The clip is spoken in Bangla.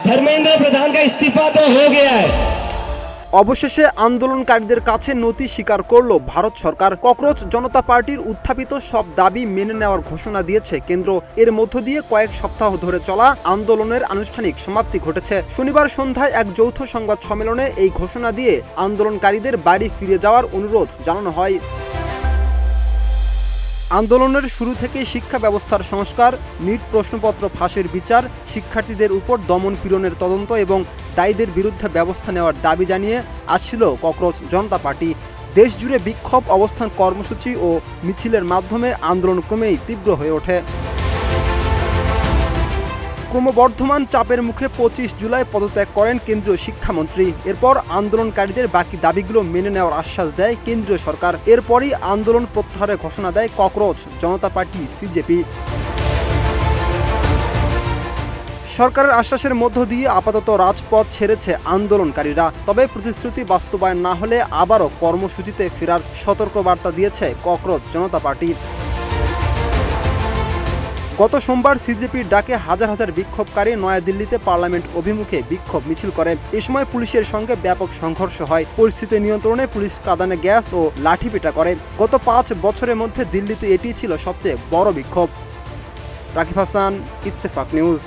धर्मेंद्र प्रधान का इस्तीफा तो हो गया है। অবশেষে আন্দোলনকারীদের কাছে নতি স্বীকার করল ভারত সরকার। ককরোচ জনতা পার্টির উত্থাপিত সব দাবি মেনে নেওয়ার ঘোষণা দিয়েছে কেন্দ্র। এর মধ্য দিয়ে কয়েক সপ্তাহ ধরে চলা আন্দোলনের আনুষ্ঠানিক সমাপ্তি ঘটেছে। শনিবার সন্ধ্যায় এক যৌথ সংবাদ সম্মেলনে এই ঘোষণা দিয়ে আন্দোলনকারীদের বাড়ি ফিরে যাওয়ার অনুরোধ জানানো হয়। আন্দোলনের শুরু থেকেই শিক্ষা ব্যবস্থার সংস্কার, নিট প্রশ্নপত্র ফাঁসের বিচার, শিক্ষার্থীদের উপর দমন পীড়নের তদন্ত এবং দায়ীদের বিরুদ্ধে ব্যবস্থা নেওয়ার দাবি জানিয়ে আসছিল ককরোচ জনতা পার্টি। দেশজুড়ে বিক্ষোভ, অবস্থান কর্মসূচি ও মিছিলের মাধ্যমে আন্দোলন ক্রমেই তীব্র হয়ে ওঠে। ক্রমবর্ধমান চাপের মুখে 25 জুলাই পদত্যাগ করেন কেন্দ্রীয় শিক্ষামন্ত্রী। এরপর আন্দোলনকারীদের বাকি দাবিগুলো মেনে নেওয়ার আশ্বাস দেয় কেন্দ্রীয় সরকার। এরপরই আন্দোলন প্রত্যাহারের ঘোষণা দেয় ককরোচ জনতা পার্টি সিজেপি। সরকারের আশ্বাসের মধ্য দিয়ে আপাতত রাজপথ ছেড়েছে আন্দোলনকারীরা। তবে প্রতিশ্রুতি বাস্তবায়ন না হলে আবারও কর্মসূচিতে ফেরার সতর্কবার্তা দিয়েছে ককরোচ জনতা পার্টি। গত সোমবার সিজেপির ডাকে হাজার হাজার বিক্ষোভকারী নয়াদিল্লিতে পার্লামেন্ট অভিমুখে বিক্ষোভ মিছিল করে। এ সময় পুলিশের সঙ্গে ব্যাপক সংঘর্ষ হয়। পরিস্থিতি নিয়ন্ত্রণে পুলিশ কাঁদানে গ্যাস ও লাঠিপেটা করে। গত 5 বছরের মধ্যে দিল্লিতে এটি ছিল সবচেয়ে বড় বিক্ষোভ। রাকিব হাসান, ইত্তেফাক নিউজ।